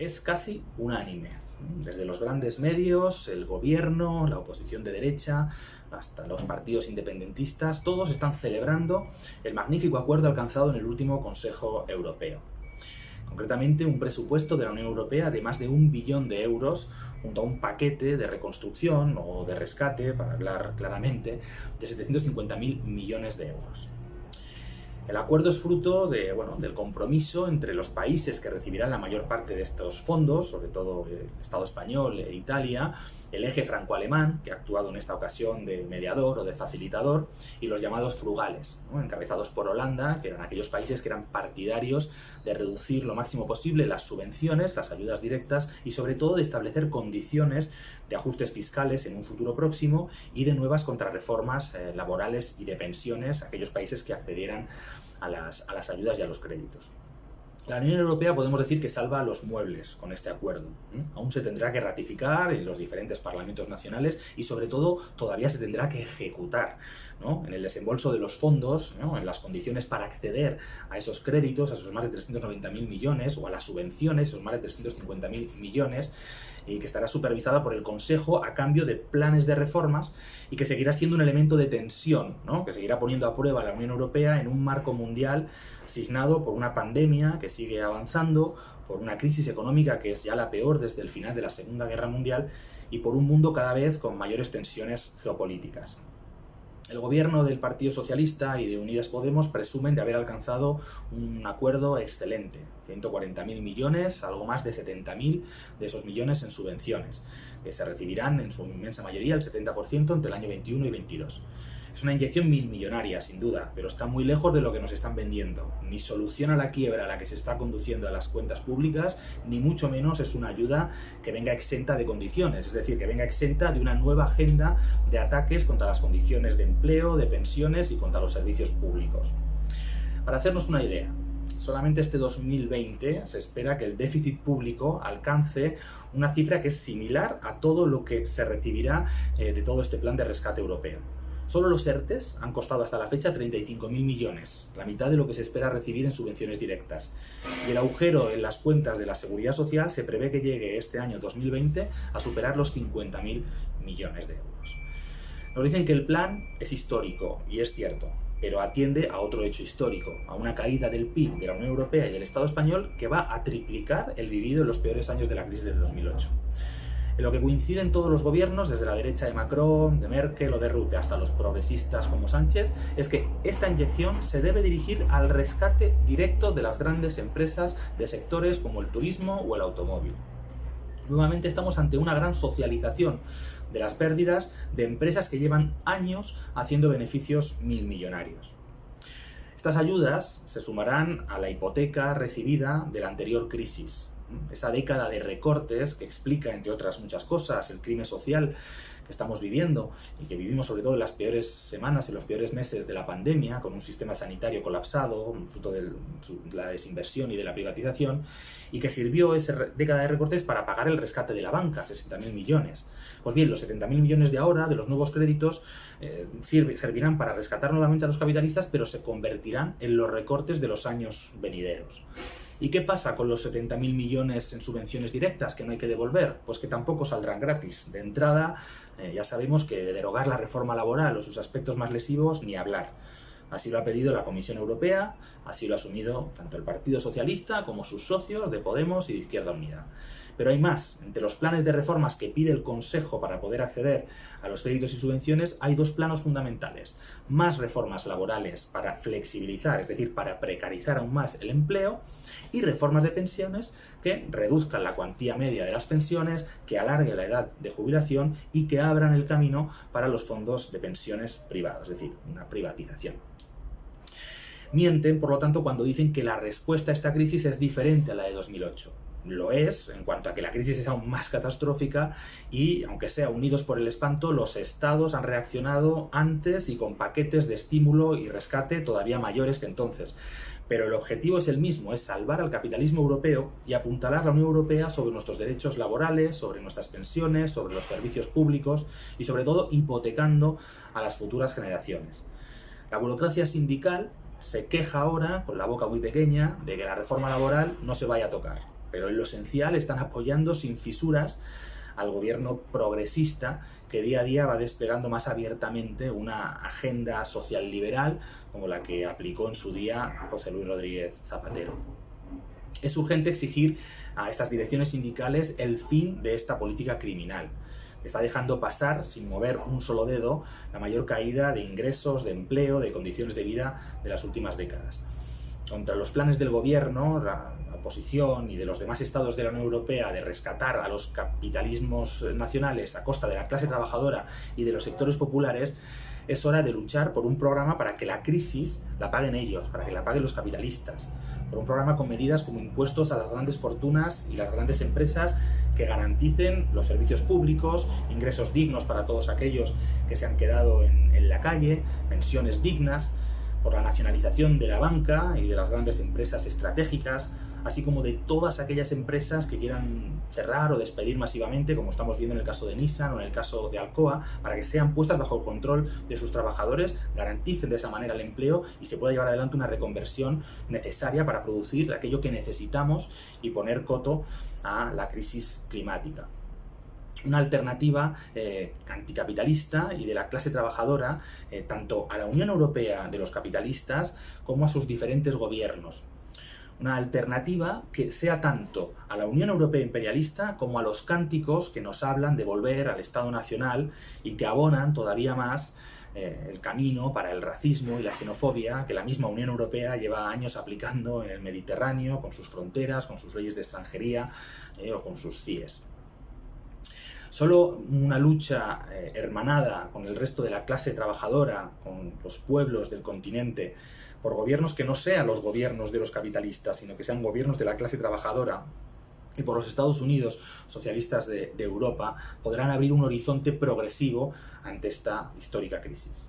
es casi unánime. Desde los grandes medios, el gobierno, la oposición de derecha, hasta los partidos independentistas, todos están celebrando el magnífico acuerdo alcanzado en el último Consejo Europeo. Concretamente, un presupuesto de la Unión Europea de más de 1 billón de euros, junto a un paquete de reconstrucción o de rescate, para hablar claramente, de 750.000 millones de euros. El acuerdo es fruto del compromiso entre los países que recibirán la mayor parte de estos fondos, sobre todo el Estado español e Italia, el eje franco-alemán, que ha actuado en esta ocasión de mediador o de facilitador, y los llamados frugales, encabezados por Holanda, que eran aquellos países que eran partidarios de reducir lo máximo posible las subvenciones, las ayudas directas, y sobre todo de establecer condiciones de ajustes fiscales en un futuro próximo y de nuevas contrarreformas laborales y de pensiones a aquellos países que accedieran a las ayudas y a los créditos. La Unión Europea podemos decir que salva los muebles con este acuerdo. Aún se tendrá que ratificar en los diferentes parlamentos nacionales y sobre todo todavía se tendrá que ejecutar, ¿no?, en el desembolso de los fondos, ¿no?, en las condiciones para acceder a esos créditos, a esos más de 390.000 millones o a las subvenciones, esos más de 350.000 millones, y que estará supervisada por el Consejo a cambio de planes de reformas y que seguirá siendo un elemento de tensión, ¿no?, que seguirá poniendo a prueba a la Unión Europea en un marco mundial signado por una pandemia que sigue avanzando, por una crisis económica que es ya la peor desde el final de la Segunda Guerra Mundial y por un mundo cada vez con mayores tensiones geopolíticas. El gobierno del Partido Socialista y de Unidas Podemos presumen de haber alcanzado un acuerdo excelente. 140.000 millones, algo más de 70.000 de esos millones en subvenciones, que se recibirán en su inmensa mayoría, el 70%, entre el año 21 y 22. Es una inyección millonaria, sin duda, pero está muy lejos de lo que nos están vendiendo. Ni soluciona la quiebra a la que se está conduciendo a las cuentas públicas, ni mucho menos es una ayuda que venga exenta de condiciones, es decir, que venga exenta de una nueva agenda de ataques contra las condiciones de empleo, de pensiones y contra los servicios públicos. Para hacernos una idea, solamente este 2020 se espera que el déficit público alcance una cifra que es similar a todo lo que se recibirá de todo este plan de rescate europeo. Solo los ERTEs han costado hasta la fecha 35.000 millones, la mitad de lo que se espera recibir en subvenciones directas. Y el agujero en las cuentas de la Seguridad Social se prevé que llegue este año 2020 a superar los 50.000 millones de euros. Nos dicen que el plan es histórico, y es cierto, pero atiende a otro hecho histórico, a una caída del PIB de la Unión Europea y del Estado español que va a triplicar el vivido en los peores años de la crisis del 2008. En lo que coinciden todos los gobiernos, desde la derecha de Macron, de Merkel o de Rutte hasta los progresistas como Sánchez, es que esta inyección se debe dirigir al rescate directo de las grandes empresas de sectores como el turismo o el automóvil. Nuevamente estamos ante una gran socialización de las pérdidas de empresas que llevan años haciendo beneficios milmillonarios. Estas ayudas se sumarán a la hipoteca recibida de la anterior crisis, esa década de recortes que explica, entre otras muchas cosas, el crimen social que estamos viviendo y que vivimos sobre todo en las peores semanas, en los peores meses de la pandemia, con un sistema sanitario colapsado, fruto de la desinversión y de la privatización, y que sirvió esa década de recortes para pagar el rescate de la banca, 60.000 millones. Pues bien, los 70.000 millones de ahora, de los nuevos créditos, servirán para rescatar nuevamente a los capitalistas, pero se convertirán en los recortes de los años venideros. ¿Y qué pasa con los 70.000 millones en subvenciones directas que no hay que devolver? Pues que tampoco saldrán gratis. De entrada, ya sabemos que de derogar la reforma laboral o sus aspectos más lesivos, ni hablar. Así lo ha pedido la Comisión Europea, así lo ha asumido tanto el Partido Socialista como sus socios de Podemos y de Izquierda Unida. Pero hay más. Entre los planes de reformas que pide el Consejo para poder acceder a los créditos y subvenciones hay dos planos fundamentales. Más reformas laborales para flexibilizar, es decir, para precarizar aún más el empleo, y reformas de pensiones que reduzcan la cuantía media de las pensiones, que alargue la edad de jubilación y que abran el camino para los fondos de pensiones privados, es decir, una privatización. Mienten, por lo tanto, cuando dicen que la respuesta a esta crisis es diferente a la de 2008. Lo es, en cuanto a que la crisis es aún más catastrófica y, aunque sea unidos por el espanto, los estados han reaccionado antes y con paquetes de estímulo y rescate todavía mayores que entonces. Pero el objetivo es el mismo, es salvar al capitalismo europeo y apuntalar la Unión Europea sobre nuestros derechos laborales, sobre nuestras pensiones, sobre los servicios públicos y, sobre todo, hipotecando a las futuras generaciones. La burocracia sindical se queja ahora, con la boca muy pequeña, de que la reforma laboral no se vaya a tocar. pero en lo esencial están apoyando sin fisuras al gobierno progresista que día a día va desplegando más abiertamente una agenda social liberal como la que aplicó en su día José Luis Rodríguez Zapatero. Es urgente exigir a estas direcciones sindicales el fin de esta política criminal, que está dejando pasar, sin mover un solo dedo, la mayor caída de ingresos, de empleo, de condiciones de vida de las últimas décadas. Contra los planes del gobierno, la oposición y de los demás estados de la Unión Europea de rescatar a los capitalismos nacionales a costa de la clase trabajadora y de los sectores populares, es hora de luchar por un programa para que la crisis la paguen ellos, para que la paguen los capitalistas, por un programa con medidas como impuestos a las grandes fortunas y las grandes empresas que garanticen los servicios públicos, ingresos dignos para todos aquellos que se han quedado en la calle, pensiones dignas, por la nacionalización de la banca y de las grandes empresas estratégicas, así como de todas aquellas empresas que quieran cerrar o despedir masivamente, como estamos viendo en el caso de Nissan o en el caso de Alcoa, para que sean puestas bajo el control de sus trabajadores, garanticen de esa manera el empleo y se pueda llevar adelante una reconversión necesaria para producir aquello que necesitamos y poner coto a la crisis climática. Una alternativa anticapitalista y de la clase trabajadora, tanto a la Unión Europea de los capitalistas como a sus diferentes gobiernos. Una alternativa que sea tanto a la Unión Europea imperialista como a los cánticos que nos hablan de volver al Estado Nacional y que abonan todavía más el camino para el racismo y la xenofobia que la misma Unión Europea lleva años aplicando en el Mediterráneo, con sus fronteras, con sus leyes de extranjería o con sus CIEs. Solo una lucha hermanada con el resto de la clase trabajadora, con los pueblos del continente, por gobiernos que no sean los gobiernos de los capitalistas, sino que sean gobiernos de la clase trabajadora, y por los Estados Unidos socialistas de Europa, podrán abrir un horizonte progresivo ante esta histórica crisis.